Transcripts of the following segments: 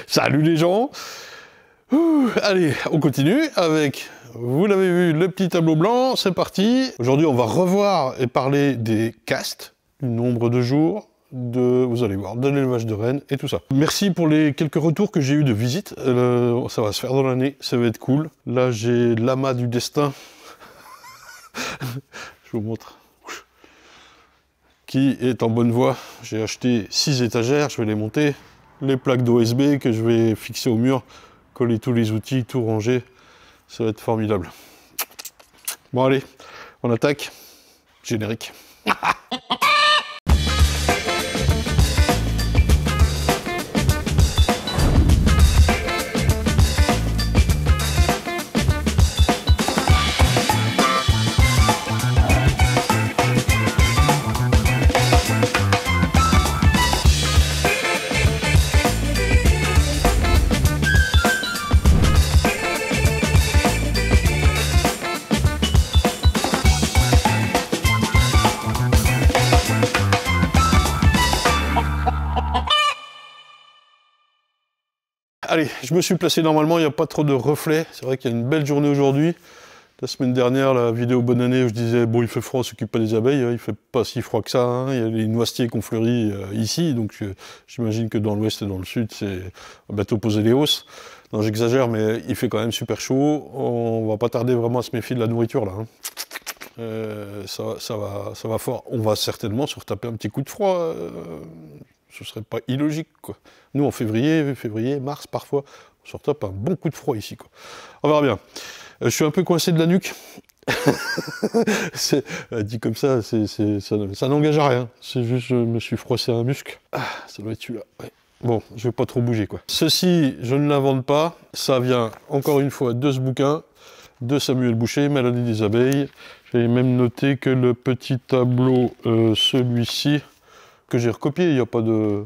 Salut les gens. Allez, on continue avec, vous l'avez vu, le petit tableau blanc, c'est parti. Aujourd'hui, on va revoir et parler des castes, du nombre de jours, vous allez voir, de l'élevage de rennes et tout ça. Merci pour les quelques retours que j'ai eu de visite. Ça va se faire dans l'année, ça va être cool. Là, j'ai l'amas du destin. Je vous montre. Qui est en bonne voie. J'ai acheté 6 étagères, je vais les monter. Les plaques d'OSB que je vais fixer au mur, coller tous les outils, tout ranger. Ça va être formidable. Bon allez, on attaque. Générique. Allez, je me suis placé normalement, il n'y a pas trop de reflets. C'est vrai qu'il y a une belle journée aujourd'hui. La semaine dernière, la vidéo bonne année où je disais bon, il fait froid, on s'occupe pas des abeilles. Il fait pas si froid que ça. Hein. Il y a les noisetiers qui ont fleuri ici, donc j'imagine que dans l'ouest et dans le sud, c'est bientôt poser les hausses. Non, j'exagère, mais il fait quand même super chaud. On va pas tarder vraiment à se méfier de la nourriture là. Hein. Ça va fort. On va certainement se retaper un petit coup de froid. Ce serait pas illogique, quoi. Nous, en février, mars, parfois, on se retape un bon coup de froid ici, quoi. On verra bien. Je suis un peu coincé de la nuque. Dit comme ça, ça n'engage à rien. C'est juste, je me suis froissé un muscle. Ah, ça doit être celui-là. Ouais. Bon, je vais pas trop bouger, quoi. Ceci, je ne l'invente pas. Ça vient, encore une fois, de ce bouquin, de Samuel Boucher, Maladie des abeilles. J'ai même noté que le petit tableau, celui-ci, que j'ai recopié, il n'y a pas de...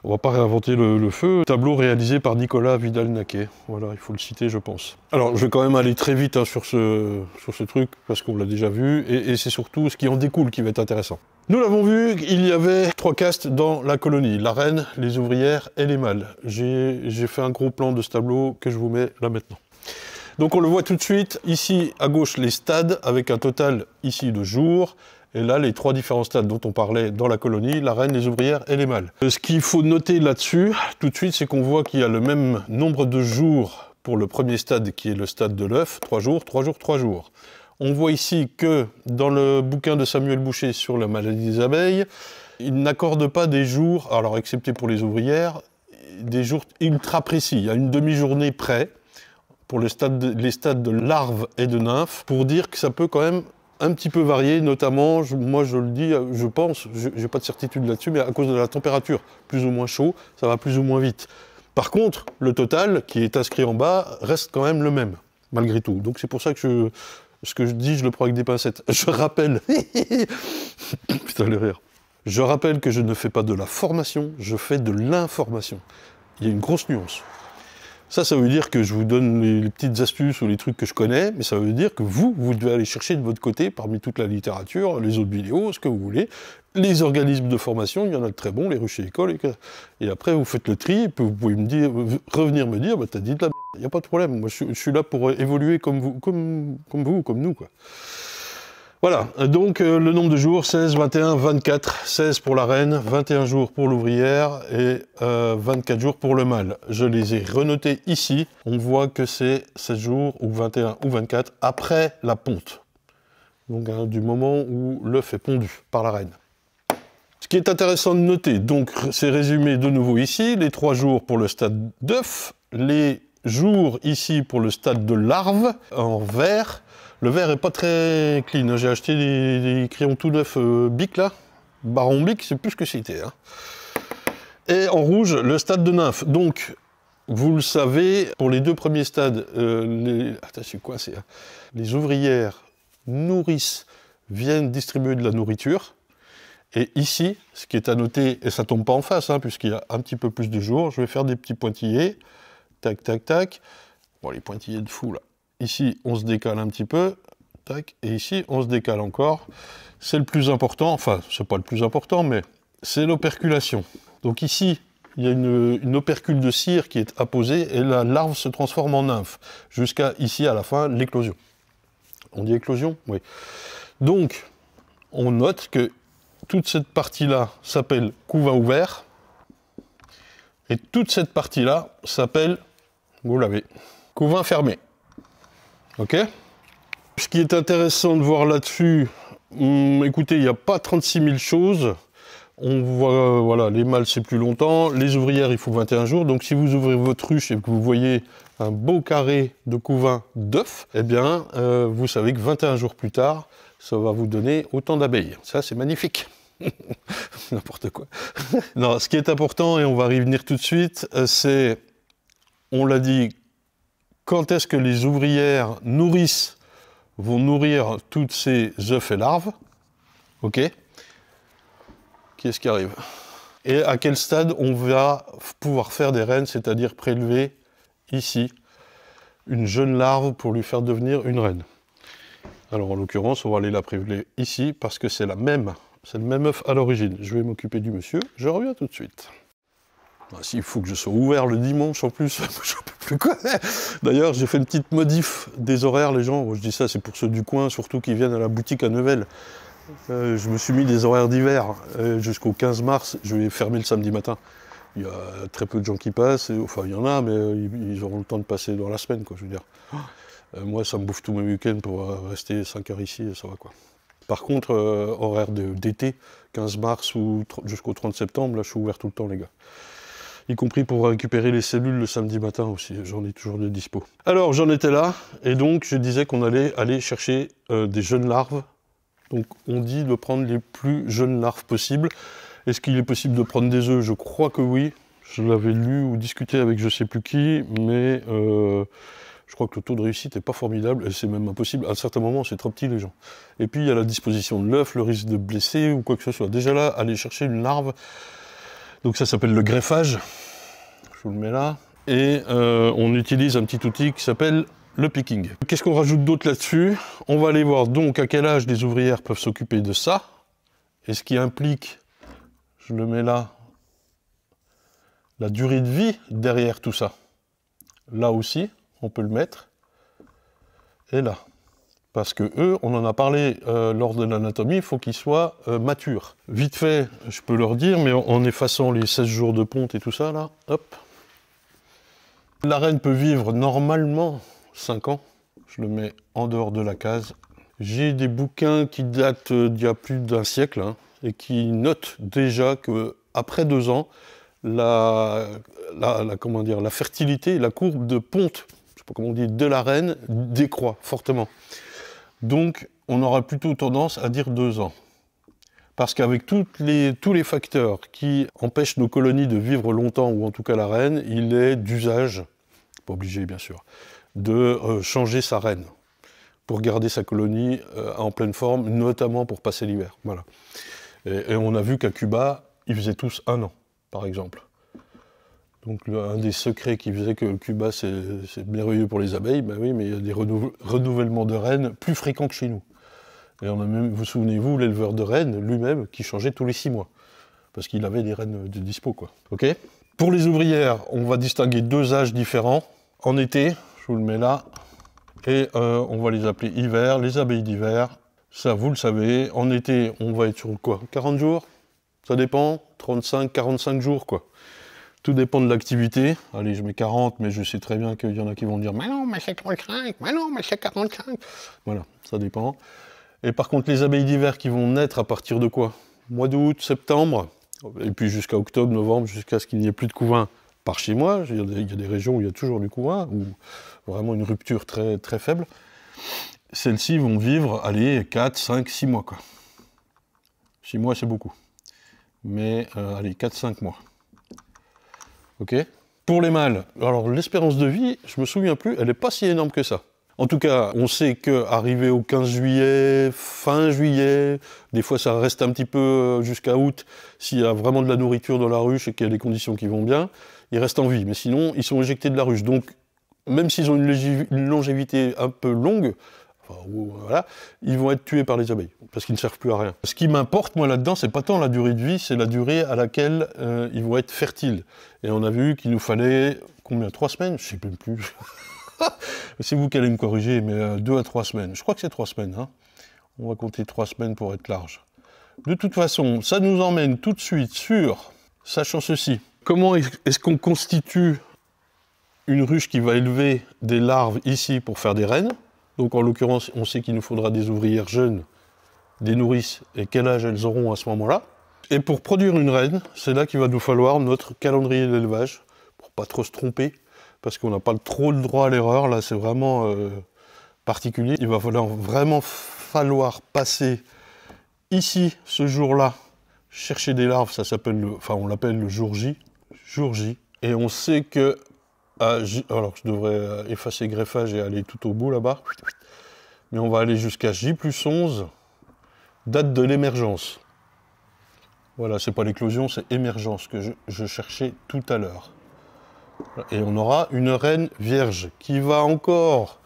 On va pas réinventer le feu. Tableau réalisé par Nicolas Vidal-Naquet. Voilà, il faut le citer, je pense. Alors, je vais quand même aller très vite hein, sur ce truc, parce qu'on l'a déjà vu, et c'est surtout ce qui en découle qui va être intéressant. Nous l'avons vu, il y avait 3 castes dans la colonie. La reine, les ouvrières et les mâles. J'ai fait un gros plan de ce tableau que je vous mets là maintenant. Donc on le voit tout de suite, ici à gauche les stades, avec un total ici de jours. Et là, les 3 différents stades dont on parlait dans la colonie, la reine, les ouvrières et les mâles. Ce qu'il faut noter là-dessus, tout de suite, c'est qu'on voit qu'il y a le même nombre de jours pour le premier stade, qui est le stade de l'œuf, 3 jours, 3 jours, 3 jours. On voit ici que dans le bouquin de Samuel Boucher sur la maladie des abeilles, il n'accorde pas des jours, alors excepté pour les ouvrières, des jours ultra précis. Il y a une demi-journée près pour les stades de larves et de nymphes, pour dire que ça peut quand même un petit peu varié, notamment, moi je le dis, je pense, j'ai pas de certitude là-dessus, mais à cause de la température, plus ou moins chaud, ça va plus ou moins vite. Par contre, le total, qui est inscrit en bas, reste quand même le même, malgré tout. Donc c'est pour ça que ce que je dis, je le prends avec des pincettes. Je rappelle, putain le rire, je rappelle que je ne fais pas de la formation, je fais de l'information. Il y a une grosse nuance. Ça veut dire que je vous donne les petites astuces ou les trucs que je connais, mais ça veut dire que vous devez aller chercher de votre côté, parmi toute la littérature, les autres vidéos, ce que vous voulez, les organismes de formation, il y en a de très bons, les ruches et écoles, et après vous faites le tri, et puis vous pouvez me dire, revenir me dire, bah t'as dit de la merde, il n'y a pas de problème, moi je suis là pour évoluer comme vous, comme nous, quoi. Voilà, donc le nombre de jours, 16, 21, 24, 16 pour la reine, 21 jours pour l'ouvrière et 24 jours pour le mâle. Je les ai renotés ici, on voit que c'est 16 jours ou 21 ou 24 après la ponte. Donc hein, du moment où l'œuf est pondu par la reine. Ce qui est intéressant de noter, donc c'est résumé de nouveau ici, les 3 jours pour le stade d'œuf, les jours ici pour le stade de larve en vert. Le vert est pas très clean, j'ai acheté des crayons tout neufs Bic là, Baron Bic, c'est plus ce que c'était. Hein. Et en rouge, le stade de nymphe. Donc, vous le savez, pour les 2 premiers stades, attends, je suis coincé, hein. Les ouvrières nourrissent, viennent distribuer de la nourriture. Et ici, ce qui est à noter, et ça tombe pas en face, hein, puisqu'il y a un petit peu plus de jours, je vais faire des petits pointillés, tac, tac, tac. Bon, les pointillés de fou là. Ici, on se décale un petit peu, tac, et ici, on se décale encore. C'est le plus important, enfin, c'est pas le plus important, mais c'est l'operculation. Donc ici, il y a une opercule de cire qui est apposée et la larve se transforme en nymphe, jusqu'à ici à la fin, l'éclosion. On dit éclosion? Oui. Donc, on note que toute cette partie-là s'appelle couvain ouvert, et toute cette partie-là s'appelle, vous l'avez, couvain fermé. Ok? Ce qui est intéressant de voir là-dessus, écoutez, il n'y a pas 36 000 choses. On voit, voilà, les mâles c'est plus longtemps, les ouvrières il faut 21 jours, donc si vous ouvrez votre ruche et que vous voyez un beau carré de couvain d'œufs, eh bien vous savez que 21 jours plus tard, ça va vous donner autant d'abeilles. Ça c'est magnifique. N'importe quoi. Non, ce qui est important, et on va y revenir tout de suite, c'est, on l'a dit, quand est-ce que les ouvrières vont nourrir toutes ces œufs et larves, ok? Qu'est-ce qui arrive? Et à quel stade on va pouvoir faire des reines, c'est-à-dire prélever ici une jeune larve pour lui faire devenir une reine. Alors en l'occurrence, on va aller la prélever ici parce que c'est le même œuf à l'origine. Je vais m'occuper du monsieur, je reviens tout de suite. Ah, s'il faut que je sois ouvert le dimanche en plus, j'en peux plus quoi. D'ailleurs, j'ai fait une petite modif des horaires, les gens. Je dis ça, c'est pour ceux du coin, surtout qui viennent à la boutique à Nevels. Je me suis mis des horaires d'hiver jusqu'au 15 mars. Je vais fermer le samedi matin. Il y a très peu de gens qui passent. Enfin, il y en a, mais ils auront le temps de passer dans la semaine, quoi, je veux dire. Moi, ça me bouffe tous mes week-ends pour rester 5 heures ici, et ça va, quoi. Par contre, horaire d'été, 15 mars ou jusqu'au 30 septembre, là, je suis ouvert tout le temps, les gars. Y compris pour récupérer les cellules le samedi matin aussi, j'en ai toujours de dispo. Alors, j'en étais là, et donc je disais qu'on allait aller chercher des jeunes larves. Donc, on dit de prendre les plus jeunes larves possibles. Est-ce qu'il est possible de prendre des œufs? Je crois que oui. Je l'avais lu ou discuté avec je sais plus qui, mais je crois que le taux de réussite n'est pas formidable, et c'est même impossible. À un certain moment, c'est trop petit, les gens. Et puis, il y a la disposition de l'œuf, le risque de blesser ou quoi que ce soit. Déjà là, aller chercher une larve, donc ça s'appelle le greffage. Je vous le mets là. Et on utilise un petit outil qui s'appelle le picking. Qu'est-ce qu'on rajoute d'autre là-dessus? On va aller voir donc à quel âge les ouvrières peuvent s'occuper de ça. Et ce qui implique, je le mets là, la durée de vie derrière tout ça. Là aussi, on peut le mettre. Et là. Parce que eux, on en a parlé lors de l'anatomie, il faut qu'ils soient matures. Vite fait, je peux leur dire, mais en effaçant les 16 jours de ponte et tout ça, là, hop. La reine peut vivre normalement 5 ans. Je le mets en dehors de la case. J'ai des bouquins qui datent d'il y a plus d'un siècle, hein, et qui notent déjà qu'après 2 ans, la fertilité, la courbe de ponte, je sais pas comment on dit, de la reine décroît fortement. Donc, on aura plutôt tendance à dire 2 ans. Parce qu'avec tous les facteurs qui empêchent nos colonies de vivre longtemps, ou en tout cas la reine, il est d'usage, pas obligé bien sûr, de changer sa reine pour garder sa colonie en pleine forme, notamment pour passer l'hiver. Voilà. Et on a vu qu'à Cuba, ils faisaient tous 1 an, par exemple. Donc un des secrets qui faisait que Cuba c'est merveilleux pour les abeilles, ben oui, mais il y a des renouvellements de reines plus fréquents que chez nous. Et on a même, vous souvenez-vous, l'éleveur de rennes lui-même qui changeait tous les 6 mois. Parce qu'il avait des rennes de dispo, quoi. Ok? Pour les ouvrières, on va distinguer 2 âges différents. En été, je vous le mets là, et on va les appeler hiver, les abeilles d'hiver. Ça, vous le savez. En été, on va être sur quoi? 40 jours? Ça dépend. 35, 45 jours, quoi. Tout dépend de l'activité. Allez, je mets 40, mais je sais très bien qu'il y en a qui vont dire « Mais non, mais c'est 35, mais non, mais c'est 45 ». Voilà, ça dépend. Et par contre, les abeilles d'hiver qui vont naître à partir de quoi? Mois d'août, septembre, et puis jusqu'à octobre, novembre, jusqu'à ce qu'il n'y ait plus de couvain par chez moi. Il y a des régions où il y a toujours du couvain, ou vraiment une rupture très, très faible. Celles-ci vont vivre, allez, 4, 5, 6 mois, quoi. 6 mois, c'est beaucoup. Mais, allez, 4, 5 mois. Ok. Pour les mâles, alors l'espérance de vie, je me souviens plus, elle n'est pas si énorme que ça. En tout cas, on sait qu'arrivé au 15 juillet, fin juillet, des fois ça reste un petit peu jusqu'à août, s'il y a vraiment de la nourriture dans la ruche et qu'il y a des conditions qui vont bien, ils restent en vie. Mais sinon, ils sont éjectés de la ruche. Donc, même s'ils ont une longévité un peu longue, enfin, voilà, ils vont être tués par les abeilles, parce qu'ils ne servent plus à rien. Ce qui m'importe, moi, là-dedans, c'est pas tant la durée de vie, c'est la durée à laquelle ils vont être fertiles. Et on a vu qu'il nous fallait, combien, 3 semaines? Je sais même plus. C'est vous qui allez me corriger, mais 2 à 3 semaines. Je crois que c'est 3 semaines, hein. On va compter 3 semaines pour être large. De toute façon, ça nous emmène tout de suite sur, sachant ceci, comment est-ce qu'on constitue une ruche qui va élever des larves ici pour faire des reines. Donc en l'occurrence, on sait qu'il nous faudra des ouvrières jeunes, des nourrices, et quel âge elles auront à ce moment-là. Et pour produire une reine, c'est là qu'il va nous falloir notre calendrier d'élevage, pour pas trop se tromper, parce qu'on n'a pas trop le droit à l'erreur, là c'est vraiment particulier. Il va vraiment falloir passer ici, ce jour-là, chercher des larves, ça s'appelle, enfin on l'appelle le jour J, et on sait que, alors je devrais effacer greffage et aller tout au bout là-bas, mais on va aller jusqu'à J+11, date de l'émergence. Voilà, c'est pas l'éclosion, c'est émergence que je cherchais tout à l'heure. Et on aura une reine vierge qui va encore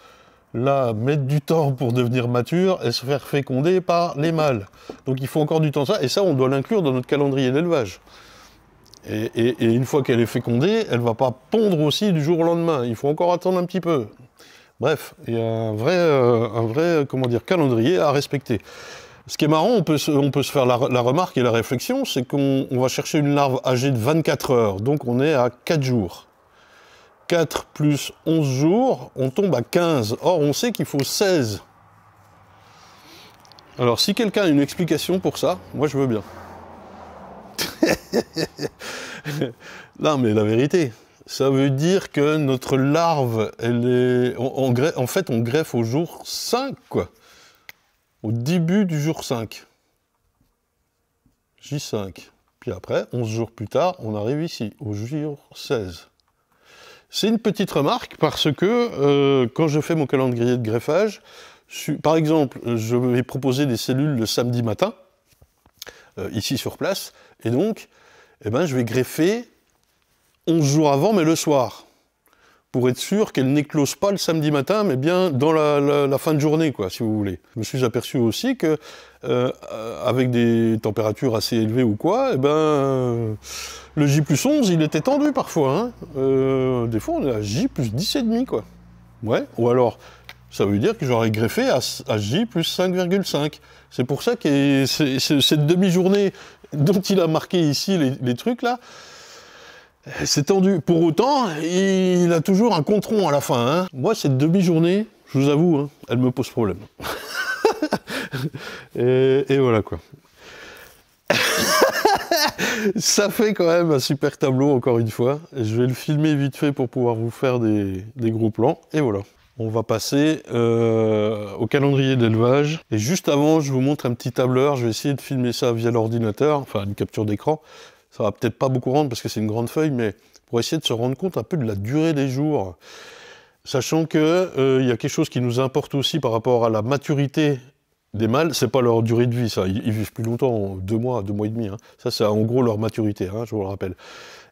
là mettre du temps pour devenir mature et se faire féconder par les mâles. Donc il faut encore du temps ça, et ça on doit l'inclure dans notre calendrier d'élevage. Et une fois qu'elle est fécondée, elle ne va pas pondre aussi du jour au lendemain. Il faut encore attendre un petit peu. Bref, il y a un vrai comment dire, calendrier à respecter. Ce qui est marrant, on peut se faire la remarque et la réflexion, c'est qu'on va chercher une larve âgée de 24 heures. Donc on est à 4 jours. 4 plus 11 jours, on tombe à 15. Or, on sait qu'il faut 16. Alors, si quelqu'un a une explication pour ça, moi je veux bien. Non, mais la vérité, ça veut dire que notre larve, elle est... en fait, on greffe au jour 5, quoi. Au début du jour 5. J5. Puis après, 11 jours plus tard, on arrive ici, au jour 16. C'est une petite remarque parce que quand je fais mon calendrier de greffage, par exemple, je vais proposer des cellules le samedi matin, ici sur place, et donc, eh ben, je vais greffer 11 jours avant, mais le soir, pour être sûr qu'elle n'éclose pas le samedi matin, mais bien dans la fin de journée, quoi, si vous voulez. Je me suis aperçu aussi que, avec des températures assez élevées ou quoi, eh ben, le J+11, il était tendu parfois. Hein. Des fois, on est à J+10,5, quoi. Ouais, ou alors, ça veut dire que j'aurais greffé à J+5,5. C'est pour ça que cette demi-journée dont il a marqué ici les trucs, là, c'est tendu. Pour autant, il a toujours un compte-rond à la fin. Hein. Moi, cette demi-journée, je vous avoue, hein, elle me pose problème. et voilà, quoi. Ça fait quand même un super tableau, encore une fois. Je vais le filmer vite fait pour pouvoir vous faire des gros plans. Et voilà. On va passer au calendrier d'élevage. Et juste avant, je vous montre un petit tableur. Je vais essayer de filmer ça via l'ordinateur, enfin une capture d'écran. Ça va peut-être pas beaucoup rendre parce que c'est une grande feuille, mais pour essayer de se rendre compte un peu de la durée des jours. Sachant que y a quelque chose qui nous importe aussi par rapport à la maturité des mâles, c'est pas leur durée de vie, ça. Ils vivent plus longtemps, 2 mois, 2 mois et demi. Hein. Ça, c'est en gros leur maturité, hein, je vous le rappelle.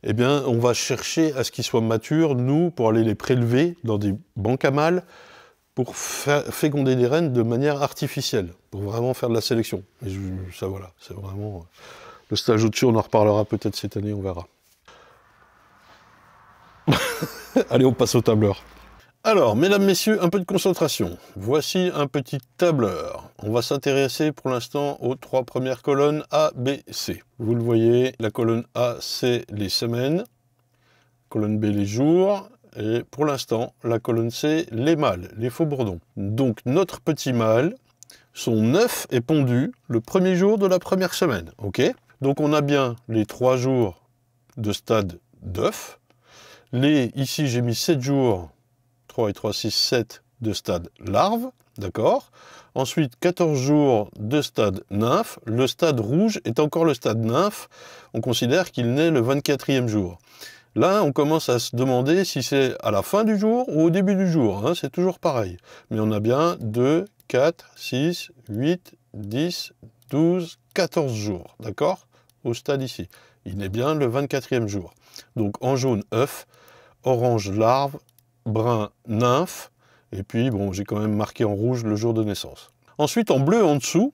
Eh bien, on va chercher à ce qu'ils soient matures, nous, pour aller les prélever dans des bancs à mâles, pour féconder des reines de manière artificielle, pour vraiment faire de la sélection. Et ça, voilà, c'est vraiment... Le stage au-dessus, on en reparlera peut-être cette année, on verra. Allez, on passe au tableur. Alors, mesdames, messieurs, un peu de concentration. Voici un petit tableur. On va s'intéresser pour l'instant aux 3 premières colonnes A, B, C. Vous le voyez, la colonne A, c'est les semaines. Colonne B, les jours. Et pour l'instant, la colonne C, les mâles, les faux bourdons. Donc, notre petit mâle, son œuf est pondu le premier jour de la première semaine. Ok ? Donc, on a bien les 3 jours de stade d'œuf. Ici, j'ai mis 7 jours. 3 et 3, 6, 7 de stade larve, d'accord. Ensuite, 14 jours de stade nymphe. Le stade rouge est encore le stade nymphe. On considère qu'il naît le 24e jour. Là, on commence à se demander si c'est à la fin du jour ou au début du jour. Hein, c'est toujours pareil. Mais on a bien 2, 4, 6, 8, 10, 12, 14 jours, d'accord, au stade ici. Il naît bien le 24e jour. Donc en jaune, œuf, orange, larve, brun, nymphe, Et puis, bon, j'ai quand même marqué en rouge le jour de naissance. Ensuite, en bleu en dessous,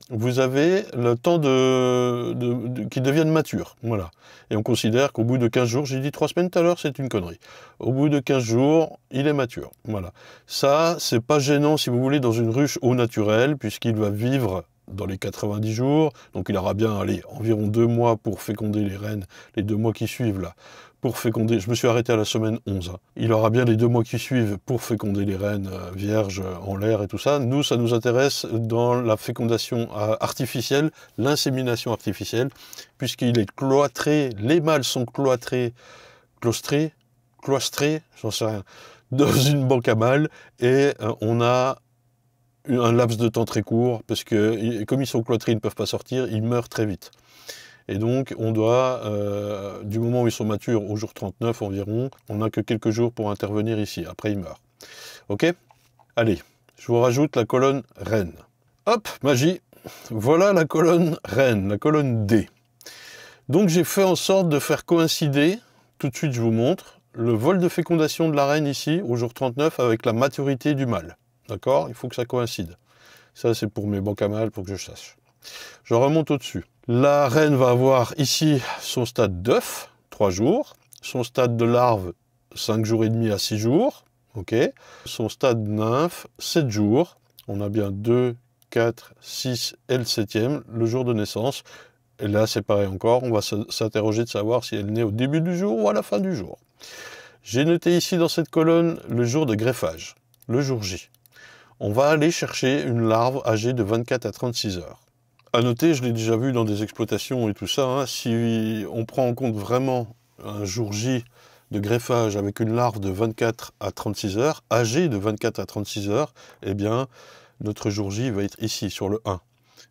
vous avez le temps qu'ils deviennent matures. Voilà. Et on considère qu'au bout de 15 jours, j'ai dit 3 semaines tout à l'heure, c'est une connerie. Au bout de 15 jours, il est mature. Voilà. Ça, c'est pas gênant, si vous voulez, dans une ruche au naturel, puisqu'il va vivre dans les 90 jours. Donc il aura bien, allez, environ 2 mois pour féconder les reines, les 2 mois qui suivent là. Pour féconder, je me suis arrêté à la semaine 11. Hein. Il aura bien les 2 mois qui suivent pour féconder les reines vierges en l'air et tout ça. Nous, ça nous intéresse dans la fécondation artificielle, l'insémination artificielle, puisqu'il est cloîtré, les mâles sont cloîtrés, cloistrés, j'en sais rien, dans une banque à mâles, et on a un laps de temps très court, parce que comme ils sont cloîtrés, ils ne peuvent pas sortir, ils meurent très vite. Et donc, on doit, du moment où ils sont matures, au jour 39 environ, on n'a que quelques jours pour intervenir ici. Après, ils meurent. OK? Allez, je vous rajoute la colonne reine. Hop, magie. Voilà la colonne reine, la colonne D. Donc, j'ai fait en sorte de faire coïncider, tout de suite je vous montre, le vol de fécondation de la reine ici, au jour 39, avec la maturité du mâle. D'accord? Il faut que ça coïncide. Ça, c'est pour mes banques à mâles, pour que je sache. Je remonte au-dessus. La reine va avoir ici son stade d'œuf, 3 jours, son stade de larve, 5 jours et demi à 6 jours, ok. Son stade nymphe, 7 jours. On a bien 2, 4, 6 et le 7e, le jour de naissance. Et là, c'est pareil encore, on va s'interroger de savoir si elle naît au début du jour ou à la fin du jour. J'ai noté ici dans cette colonne le jour de greffage, le jour J. On va aller chercher une larve âgée de 24 à 36 heures. À noter, je l'ai déjà vu dans des exploitations et tout ça, hein, si on prend en compte vraiment un jour J de greffage avec une larve de 24 à 36 heures, âgée de 24 à 36 heures, eh bien, notre jour J va être ici, sur le 1.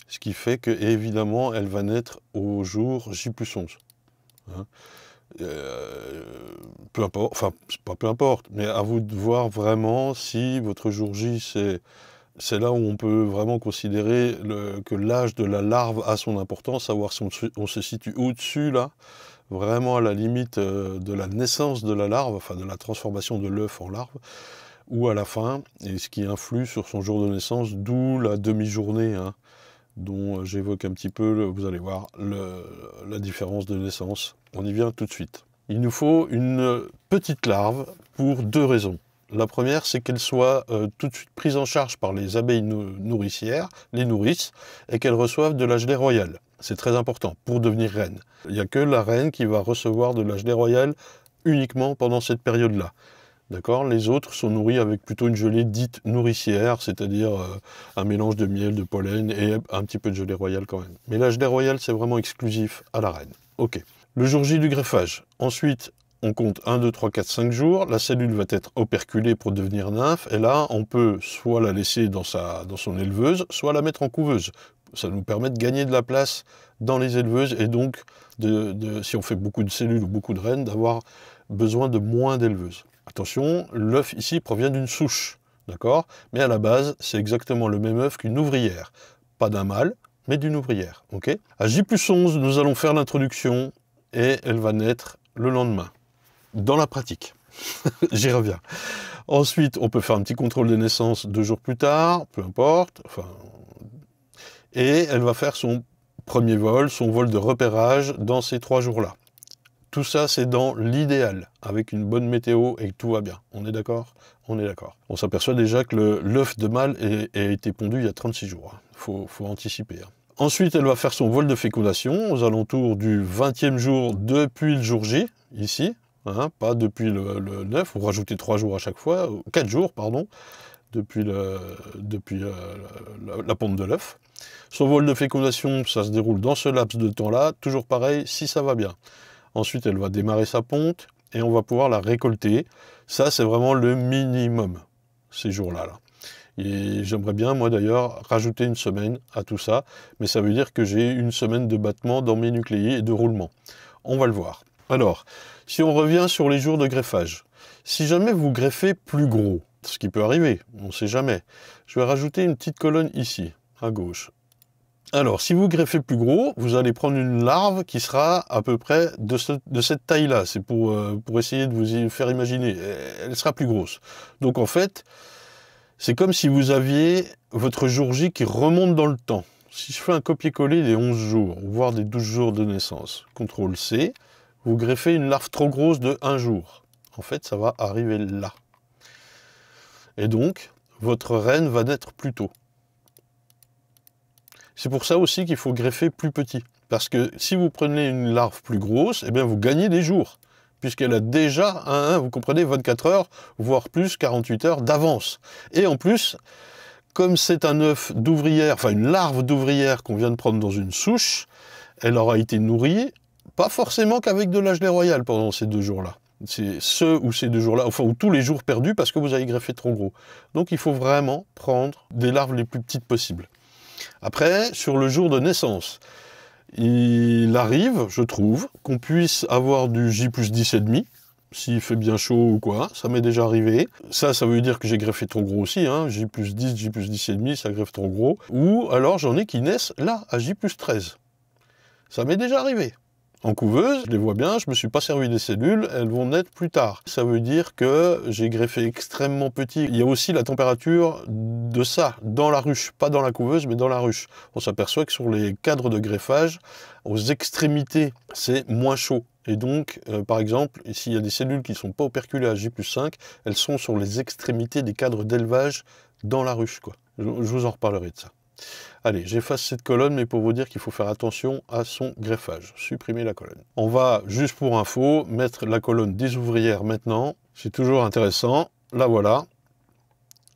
Ce qui fait que, évidemment, elle va naître au jour J plus 11. Hein. Peu importe, enfin, pas peu importe, mais à vous de voir vraiment si votre jour J, c'est là où on peut vraiment considérer que l'âge de la larve a son importance, savoir si on se situe au-dessus, là, vraiment à la limite de la naissance de la larve, enfin de la transformation de l'œuf en larve, ou à la fin, et ce qui influe sur son jour de naissance, d'où la demi-journée, hein, dont j'évoque un petit peu, vous allez voir, la différence de naissance. On y vient tout de suite. Il nous faut une petite larve pour 2 raisons. La première, c'est qu'elle soit tout de suite prise en charge par les abeilles nourricières, les nourrices, et qu'elle reçoive de la gelée royale. C'est très important pour devenir reine. Il n'y a que la reine qui va recevoir de la gelée royale uniquement pendant cette période-là. D'accord? Les autres sont nourris avec plutôt une gelée dite nourricière, c'est-à-dire un mélange de miel, de pollen et un petit peu de gelée royale quand même. Mais la gelée royale, c'est vraiment exclusif à la reine. Ok. Le jour J du greffage. Ensuite, on compte 1, 2, 3, 4, 5 jours, la cellule va être operculée pour devenir nymphe, et là, on peut soit la laisser dans son éleveuse, soit la mettre en couveuse. Ça nous permet de gagner de la place dans les éleveuses, et donc, si on fait beaucoup de cellules ou beaucoup de reines, d'avoir besoin de moins d'éleveuses. Attention, l'œuf ici provient d'une souche, d'accord? Mais à la base, c'est exactement le même œuf qu'une ouvrière. Pas d'un mâle, mais d'une ouvrière, ok? À J plus 11, nous allons faire l'introduction, et elle va naître le lendemain. Dans la pratique, j'y reviens. Ensuite, on peut faire un petit contrôle de naissance 2 jours plus tard, peu importe. Enfin, et elle va faire son premier vol, son vol de repérage dans ces 3 jours-là. Tout ça, c'est dans l'idéal, avec une bonne météo et que tout va bien. On est d'accord? On est d'accord. On s'aperçoit déjà que l'œuf de mâle a été pondu il y a 36 jours. Faut anticiper. Ensuite, elle va faire son vol de fécondation aux alentours du 20e jour depuis le jour J, ici. Hein, pas depuis le 9, vous rajoutez 3 jours à chaque fois, 4 jours, pardon, depuis la ponte de l'œuf. Son vol de fécondation, ça se déroule dans ce laps de temps-là, toujours pareil, si ça va bien. Ensuite, elle va démarrer sa ponte, et on va pouvoir la récolter. Ça, c'est vraiment le minimum, ces jours-là. Là. Et j'aimerais bien, moi d'ailleurs, rajouter une semaine à tout ça, mais ça veut dire que j'ai une semaine de battement dans mes nucléés et de roulement. On va le voir. Alors, si on revient sur les jours de greffage, si jamais vous greffez plus gros, ce qui peut arriver, on ne sait jamais, je vais rajouter une petite colonne ici, à gauche. Alors, si vous greffez plus gros, vous allez prendre une larve qui sera à peu près de cette taille-là. C'est pour essayer de vous y faire imaginer. Elle sera plus grosse. Donc en fait, C'est comme si vous aviez votre jour J qui remonte dans le temps. Si je fais un copier-coller des 11 jours, voire des 12 jours de naissance, CTRL C, vous greffez une larve trop grosse de 1 jour. En fait, ça va arriver là. Et donc, votre reine va naître plus tôt. C'est pour ça aussi qu'il faut greffer plus petit. Parce que si vous prenez une larve plus grosse, eh bien vous gagnez des jours. Puisqu'elle a déjà, vous comprenez, 24 heures, voire plus, 48 heures d'avance. Et en plus, comme c'est un œuf d'ouvrière, enfin une larve d'ouvrière qu'on vient de prendre dans une souche, elle aura été nourrie, pas forcément qu'avec de la gelée royale pendant ces 2 jours-là. C'est ce ou ces 2 jours-là, enfin, ou tous les jours perdus parce que vous avez greffé trop gros. Donc il faut vraiment prendre des larves les plus petites possibles. Après, sur le jour de naissance, il arrive, je trouve, qu'on puisse avoir du J+10,5, s'il fait bien chaud ou quoi, ça m'est déjà arrivé. Ça veut dire que j'ai greffé trop gros aussi, hein. J+10, J+10,5, ça greffe trop gros. Ou alors j'en ai qui naissent là, à J+13. Ça m'est déjà arrivé. En couveuse, je les vois bien, je ne me suis pas servi des cellules, elles vont naître plus tard. Ça veut dire que j'ai greffé extrêmement petit. Il y a aussi la température de ça, dans la ruche, pas dans la couveuse, mais dans la ruche. On s'aperçoit que sur les cadres de greffage, aux extrémités, c'est moins chaud. Et donc, par exemple, s'il y a des cellules qui ne sont pas operculées à J+5, elles sont sur les extrémités des cadres d'élevage dans la ruche, quoi. Je vous en reparlerai de ça. Allez, j'efface cette colonne, mais pour vous dire qu'il faut faire attention à son greffage. Supprimer la colonne. On va, juste pour info, mettre la colonne des ouvrières maintenant. C'est toujours intéressant. La voilà.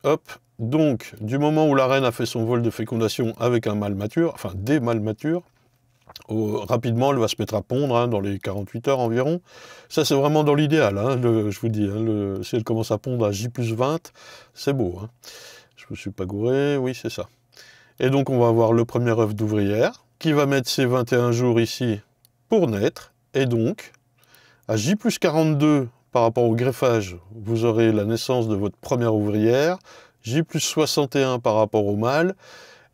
Hop. Donc, du moment où la reine a fait son vol de fécondation avec un mâle mature, enfin des mâles matures, rapidement, elle va se mettre à pondre, hein, dans les 48 heures environ. Ça, c'est vraiment dans l'idéal, hein, je vous dis. Hein, si elle commence à pondre à J+20, c'est beau. Hein. Je me suis pas gouré, oui, c'est ça. Et donc, on va avoir le premier œuf d'ouvrière qui va mettre ses 21 jours ici pour naître. Et donc, à J+42 par rapport au greffage, vous aurez la naissance de votre première ouvrière. J+61 par rapport au mâle.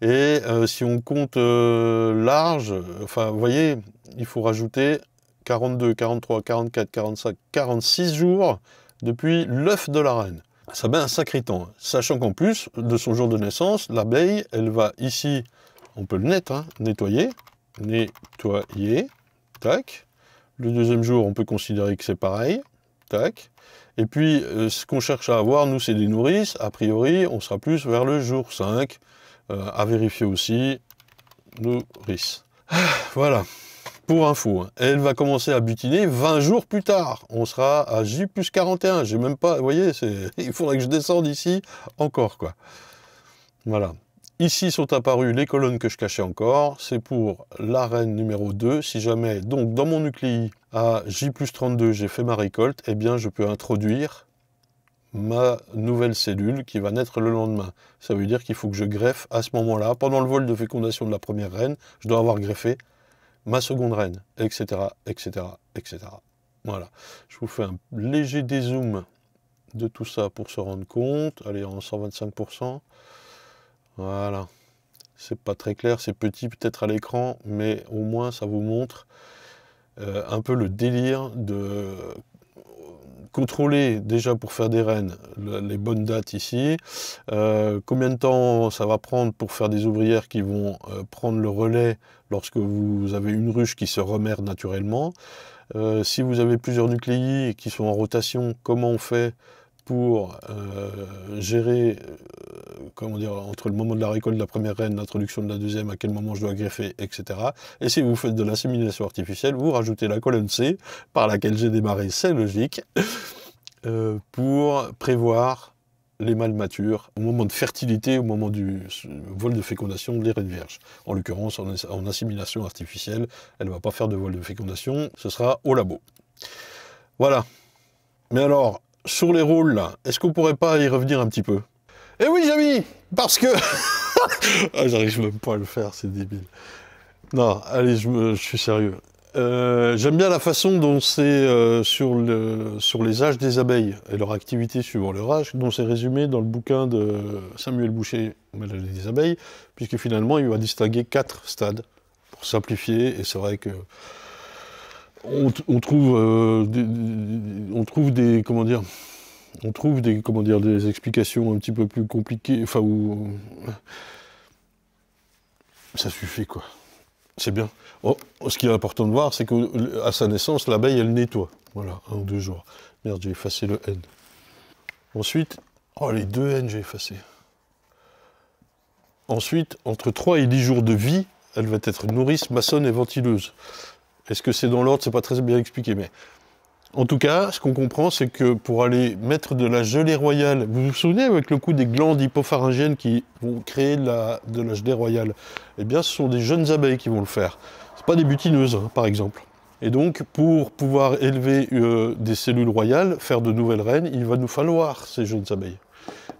Et si on compte large, enfin, vous voyez, il faut rajouter 42, 43, 44, 45, 46 jours depuis l'œuf de la reine. Ça met un sacré temps, sachant qu'en plus de son jour de naissance, l'abeille, elle va ici, on peut le nettoyer, tac. Le deuxième jour, on peut considérer que c'est pareil, tac. Et puis, ce qu'on cherche à avoir, nous, c'est des nourrices. A priori, on sera plus vers le jour 5, à vérifier aussi, nourrices. Voilà. Pour info, hein. Elle va commencer à butiner 20 jours plus tard. On sera à J+41. J'ai même pas, vous voyez, il faudrait que je descende ici encore, quoi. Voilà. Ici sont apparues les colonnes que je cachais encore. C'est pour la reine numéro 2. Si jamais, donc, dans mon nucléi, à J+32, j'ai fait ma récolte, eh bien, je peux introduire ma nouvelle cellule qui va naître le lendemain. Ça veut dire qu'il faut que je greffe à ce moment-là, pendant le vol de fécondation de la première reine, je dois avoir greffé ma seconde reine, etc., etc., etc. Voilà. Je vous fais un léger dézoom de tout ça pour se rendre compte. Allez, en 125%. Voilà. C'est pas très clair, c'est petit peut-être à l'écran, mais au moins ça vous montre un peu le délire de contrôler déjà pour faire des reines les bonnes dates ici, combien de temps ça va prendre pour faire des ouvrières qui vont prendre le relais lorsque vous avez une ruche qui se remère naturellement, si vous avez plusieurs nucléi qui sont en rotation, comment on fait pour gérer, comment dire, entre le moment de la récolte de la première reine, l'introduction de la deuxième, à quel moment je dois greffer, etc. Et si vous faites de l'insémination artificielle, vous rajoutez la colonne C, par laquelle j'ai démarré, c'est logique, pour prévoir les mâles matures au moment de fertilité, au moment du vol de fécondation des reines vierges. En l'occurrence, en assimilation artificielle, elle ne va pas faire de vol de fécondation, ce sera au labo. Voilà. Mais alors, sur les rôles, là, est-ce qu'on pourrait pas y revenir un petit peu? Eh oui, Jamy, parce que... ah, j'arrive même pas à le faire, c'est débile. Non, allez, je suis sérieux. J'aime bien la façon dont c'est sur les âges des abeilles et leur activité suivant leur âge, dont c'est résumé dans le bouquin de Samuel Boucher, Maladie des abeilles, puisque finalement il va distinguer 4 stades pour simplifier, et c'est vrai que on trouve des, comment dire, on trouve des, comment dire, des explications un petit peu plus compliquées, enfin, où ça suffit, quoi. C'est bien. Oh, ce qui est important de voir, c'est qu'à sa naissance, l'abeille, elle nettoie. Voilà, 1 ou 2 jours. Merde, j'ai effacé le N. Ensuite, oh, les 2 N, j'ai effacé. Ensuite, entre 3 et 10 jours de vie, elle va être nourrice, maçonne et ventileuse. Est-ce que c'est dans l'ordre? C'est pas très bien expliqué, mais... En tout cas, ce qu'on comprend, c'est que pour aller mettre de la gelée royale, vous vous souvenez avec le coup des glandes hypopharyngiennes qui vont créer de la gelée royale, eh bien ce sont des jeunes abeilles qui vont le faire. C'est pas des butineuses, hein, par exemple. Et donc, pour pouvoir élever des cellules royales, faire de nouvelles reines, il va nous falloir ces jeunes abeilles.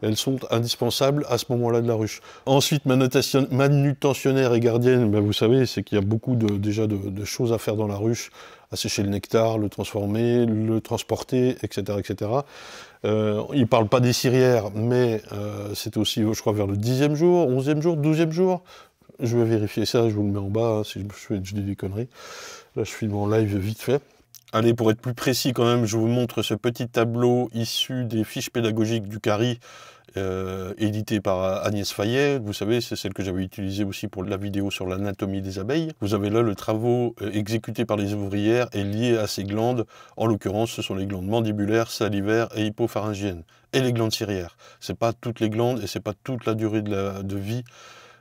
Elles sont indispensables à ce moment-là de la ruche. Ensuite, manutentionnaire et gardienne, ben vous savez, c'est qu'il y a beaucoup déjà de choses à faire dans la ruche, à sécher le nectar, le transformer, le transporter, etc. etc. Il ne parle pas des cirières, mais c'est aussi, je crois, vers le 10e jour, 11e jour, 12e jour. Je vais vérifier ça, je vous le mets en bas, hein, si je dis des conneries. Là, je filme en live vite fait. Allez, pour être plus précis quand même, je vous montre ce petit tableau issu des fiches pédagogiques du CARI, édité par Agnès Fayet. Vous savez, c'est celle que j'avais utilisée aussi pour la vidéo sur l'anatomie des abeilles. Vous avez là le travaux exécutés par les ouvrières et liés à ces glandes. En l'occurrence, ce sont les glandes mandibulaires, salivaires et hypopharyngiennes. Et les glandes ciliaires. C'est pas toutes les glandes et c'est pas toute la durée de vie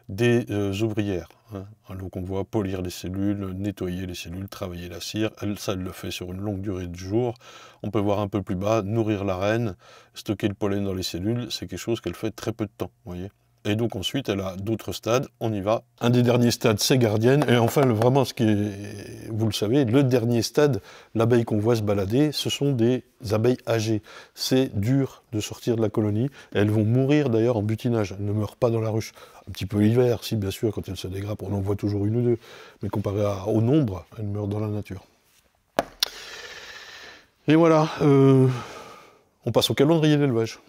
des ouvrières. Hein. Donc on voit polir les cellules, nettoyer les cellules, travailler la cire. Ça, elle le fait sur une longue durée de jours. On peut voir un peu plus bas, nourrir la reine, stocker le pollen dans les cellules. C'est quelque chose qu'elle fait très peu de temps, vous voyez. Et donc ensuite, elle a d'autres stades, on y va. Un des derniers stades, c'est gardienne. Et enfin, vraiment, ce qui est, vous le savez, le dernier stade, l'abeille qu'on voit se balader, ce sont des abeilles âgées. C'est dur de sortir de la colonie. Et elles vont mourir d'ailleurs en butinage. Elles ne meurent pas dans la ruche. Un petit peu l'hiver, si bien sûr, quand elles se dégrappent, on en voit toujours 1 ou 2. Mais comparé au nombre, elles meurent dans la nature. Et voilà, on passe au calendrier d'élevage.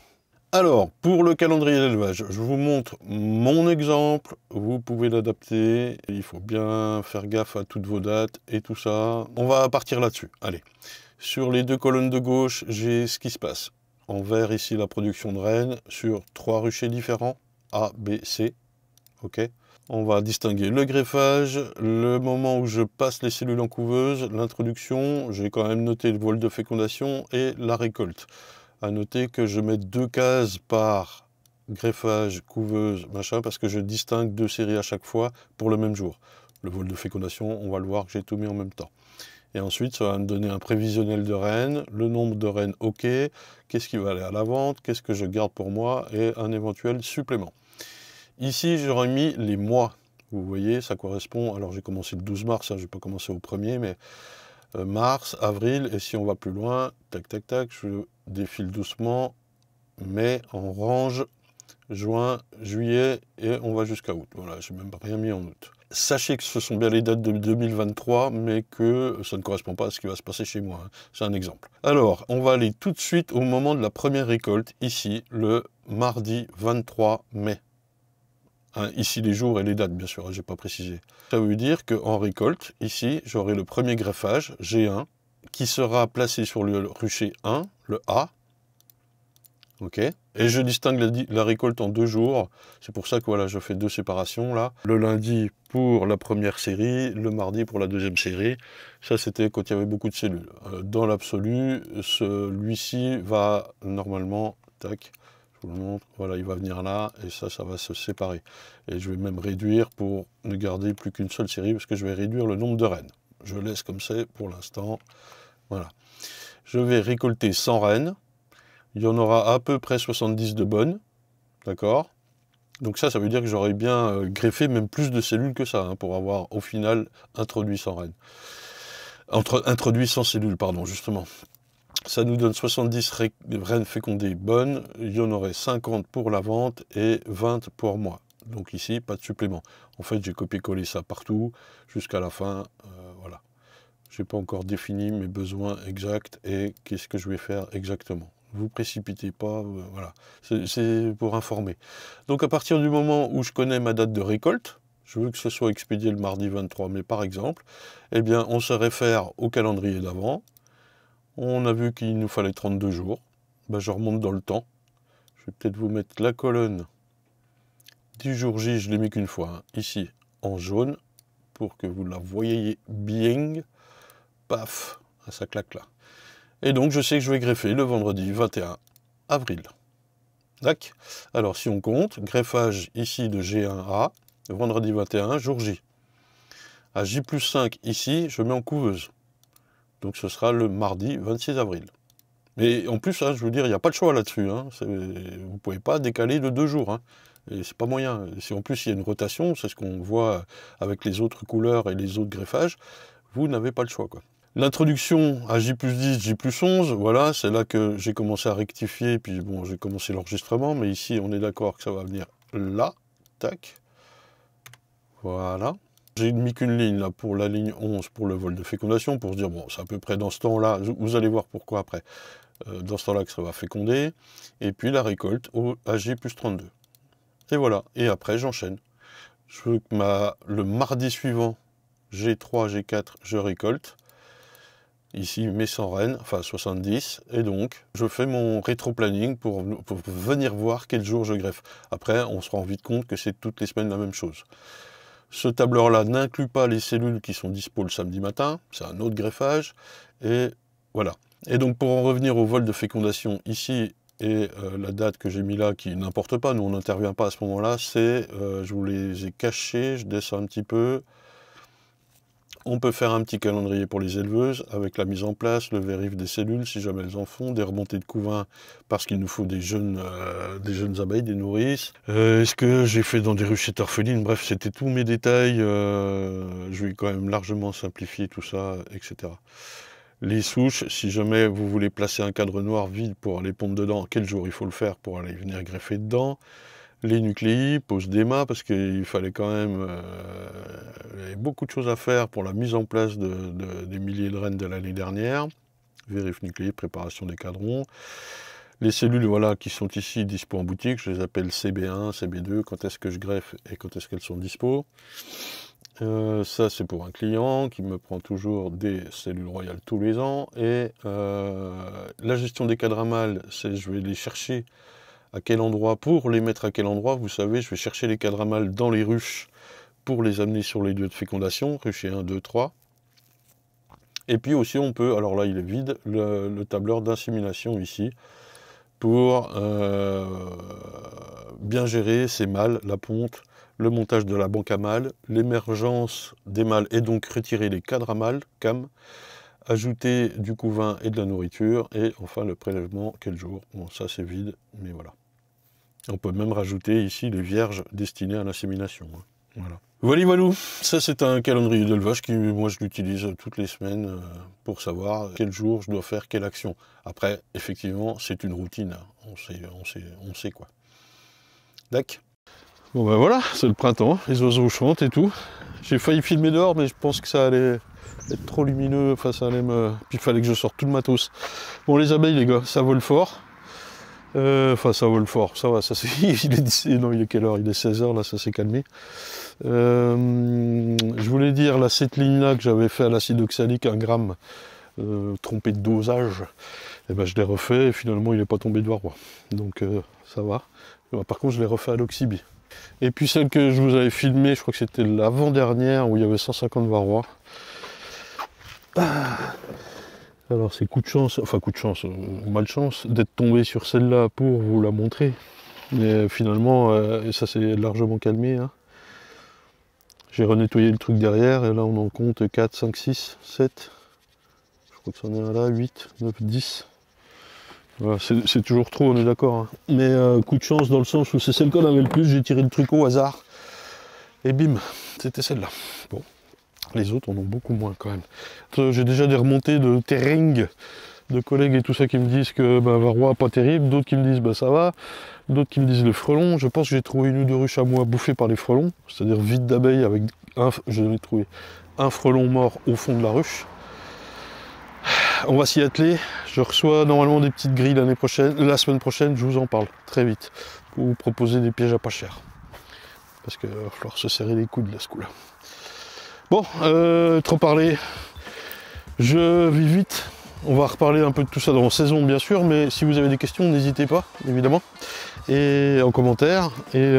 Alors, pour le calendrier d'élevage, je vous montre mon exemple, vous pouvez l'adapter, il faut bien faire gaffe à toutes vos dates et tout ça. On va partir là-dessus, allez. Sur les 2 colonnes de gauche, j'ai ce qui se passe. En vert, ici, la production de reines sur 3 ruchers différents, A, B, C, ok. On va distinguer le greffage, le moment où je passe les cellules en couveuse, l'introduction, j'ai quand même noté le vol de fécondation et la récolte. À noter que je mets 2 cases par greffage, couveuse, machin, parce que je distingue 2 séries à chaque fois pour le même jour. Le vol de fécondation, on va le voir que j'ai tout mis en même temps. Et ensuite, ça va me donner un prévisionnel de reines, le nombre de reines OK, qu'est-ce qui va aller à la vente, qu'est-ce que je garde pour moi et un éventuel supplément. Ici, j'aurais mis les mois. Vous voyez, ça correspond, alors j'ai commencé le 12 mars, hein, je n'ai pas commencé au 1er, mais mars, avril, et si on va plus loin, tac, tac, tac, je défile doucement, mai, on range, juin, juillet, et on va jusqu'à août. Voilà, j'ai même rien mis en août. Sachez que ce sont bien les dates de 2023, mais que ça ne correspond pas à ce qui va se passer chez moi. Hein. C'est un exemple. Alors, on va aller tout de suite au moment de la première récolte, ici, le mardi 23 mai. Hein, ici les jours et les dates, bien sûr, je n'ai pas précisé. Ça veut dire qu'en récolte, ici, j'aurai le premier greffage, G1, qui sera placé sur le rucher 1, le A. Ok. Et je distingue la récolte en 2 jours. C'est pour ça que voilà, je fais 2 séparations là. Le lundi pour la première série, le mardi pour la deuxième série. Ça, c'était quand il y avait beaucoup de cellules. Dans l'absolu, celui-ci va normalement, tac, je vous le montre, voilà, il va venir là, et ça va se séparer. Et je vais même réduire pour ne garder plus qu'une seule série, parce que je vais réduire le nombre de reines. Je laisse comme c'est pour l'instant. Voilà. Je vais récolter 100 reines. Il y en aura à peu près 70 de bonnes. D'accord? Donc ça veut dire que j'aurais bien greffé même plus de cellules que ça, hein, pour avoir au final introduit 100 reines. Introduit 100 cellules, pardon, justement. Ça nous donne 70 reines fécondées bonnes, il y en aurait 50 pour la vente et 20 pour moi. Donc ici, pas de supplément. En fait, j'ai copié-collé ça partout jusqu'à la fin. Voilà. Je n'ai pas encore défini mes besoins exacts et qu'est-ce que je vais faire exactement. Ne vous précipitez pas, voilà. C'est pour informer. Donc à partir du moment où je connais ma date de récolte, je veux que ce soit expédié le mardi 23 mai par exemple, eh bien on se réfère au calendrier d'avant. On a vu qu'il nous fallait 32 jours. bah, je remonte dans le temps. Je vais peut-être vous mettre la colonne du jour J, je l'ai mis qu'une fois, hein, ici en jaune, pour que vous la voyez bien. Paf, ça claque là. Et donc je sais que je vais greffer le vendredi 21 avril. D'accord. Alors si on compte, greffage ici de G1A, vendredi 21, jour J. À J+5 ici, je mets en couveuse. Donc ce sera le mardi 26 avril. Mais en plus, hein, je veux dire, il n'y a pas de choix là-dessus. Hein. Vous ne pouvez pas décaler de 2 jours. Hein. Et c'est pas moyen. Si en plus il y a une rotation, c'est ce qu'on voit avec les autres couleurs et les autres greffages, vous n'avez pas le choix, quoi. L'introduction à J+10, J+11, voilà, c'est là que j'ai commencé à rectifier, puis bon, j'ai commencé l'enregistrement, mais ici, on est d'accord que ça va venir là, tac, voilà. J'ai mis qu'une ligne là pour la ligne 11 pour le vol de fécondation, pour se dire, bon, c'est à peu près dans ce temps-là, vous allez voir pourquoi après, dans ce temps-là que ça va féconder, et puis la récolte à J+32. Et voilà, et après j'enchaîne. Je veux que le mardi suivant, G3, G4, je récolte. Ici, mes 100 rennes, enfin 70, et donc je fais mon rétro-planning pour venir voir quel jour je greffe. Après, on se rend vite compte que c'est toutes les semaines la même chose. Ce tableur-là n'inclut pas les cellules qui sont dispo le samedi matin, c'est un autre greffage, et voilà. Et donc pour en revenir au vol de fécondation ici, et la date que j'ai mis là, qui n'importe pas, nous on n'intervient pas à ce moment-là, c'est, je vous les ai cachés, je descends un petit peu. On peut faire un petit calendrier pour les éleveuses avec la mise en place, le vérif des cellules si jamais elles en font, des remontées de couvain parce qu'il nous faut des jeunes abeilles, des nourrices. Est-ce que j'ai fait dans des ruchettes orphelines? Bref, c'était tous mes détails. Je vais quand même largement simplifier tout ça, etc. Les souches, si jamais vous voulez placer un cadre noir vide pour aller pondre dedans, quel jour il faut le faire pour aller venir greffer dedans? Les nucléi, pose d'EMA, parce qu'il fallait quand même il y avait beaucoup de choses à faire pour la mise en place des milliers de rennes de l'année dernière. Vérif nucléi, préparation des cadrons. Les cellules voilà, qui sont ici dispo en boutique, je les appelle CB1, CB2, quand est-ce que je greffe et quand est-ce qu'elles sont dispo. Ça c'est pour un client qui me prend toujours des cellules royales tous les ans. Et la gestion des cadres à mâles, c'est je vais les chercher à quel endroit, pour les mettre à quel endroit, vous savez, je vais chercher les cadres à mâles dans les ruches pour les amener sur les lieux de fécondation, rucher 1, 2, 3. Et puis aussi on peut, alors là il est vide, le tableur d'insémination ici, pour bien gérer ces mâles, la ponte, le montage de la banque à mâles, l'émergence des mâles et donc retirer les cadres à mâles, CAM, ajouter du couvain et de la nourriture, et enfin le prélèvement, quel jour. Bon ça c'est vide, mais voilà. On peut même rajouter ici les vierges destinées à l'insémination. Voilà. Voilà, ça c'est un calendrier d'élevage qui, moi je l'utilise toutes les semaines pour savoir quel jour je dois faire quelle action. Après, effectivement, c'est une routine, on sait quoi. D'accord. Bon ben voilà, c'est le printemps, les oiseaux chantent et tout. J'ai failli filmer dehors, mais je pense que ça allait être trop lumineux, enfin ça allait me... Puis il fallait que je sorte tout le matos. Bon les abeilles les gars, ça vole fort. Enfin ça vole fort, ça va, ça c'est... Non, il est quelle heure? Il est 16h, là ça s'est calmé. Je voulais dire, là, cette ligne-là que j'avais fait à l'acide oxalique, 1 gramme, trompé de dosage, et ben, je l'ai refait et finalement il n'est pas tombé de varroa. Donc ça va. Par contre je l'ai refait à l'oxybi. Et puis celle que je vous avais filmée, je crois que c'était l'avant-dernière où il y avait 150 varrois. Alors c'est coup de chance, enfin coup de chance, malchance d'être tombé sur celle-là pour vous la montrer. Mais finalement, ça s'est largement calmé. Hein. J'ai renettoyé le truc derrière et là on en compte 4, 5, 6, 7. Je crois que c'en est là, 8, 9, 10. Voilà, c'est toujours trop, on est d'accord. Hein. Mais coup de chance dans le sens où c'est celle qu'on avait le plus, j'ai tiré le truc au hasard. Et bim, c'était celle-là. Bon. Les autres en ont beaucoup moins quand même. J'ai déjà des remontées de terring de collègues et tout ça qui me disent que bah, varroa pas terrible, d'autres qui me disent bah ça va, d'autres qui me disent le frelon. Je pense que j'ai trouvé 1 ou 2 ruches à moi bouffées par les frelons, c'est-à-dire vides d'abeilles avec j'ai trouvé un frelon mort au fond de la ruche. On va s'y atteler. Je reçois normalement des petites grilles la semaine prochaine, je vous en parle très vite pour vous proposer des pièges à pas cher. Parce qu'il va falloir se serrer les coudes là ce coup-là. Bon, trop parlé. Je vis vite. On va reparler un peu de tout ça dans la saison, bien sûr, mais si vous avez des questions, n'hésitez pas, évidemment. Et en commentaire. Et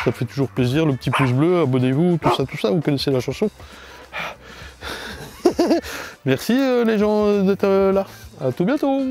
ça fait toujours plaisir, le petit pouce bleu, abonnez-vous, tout ça, vous connaissez la chanson. Merci les gens d'être là. À tout bientôt.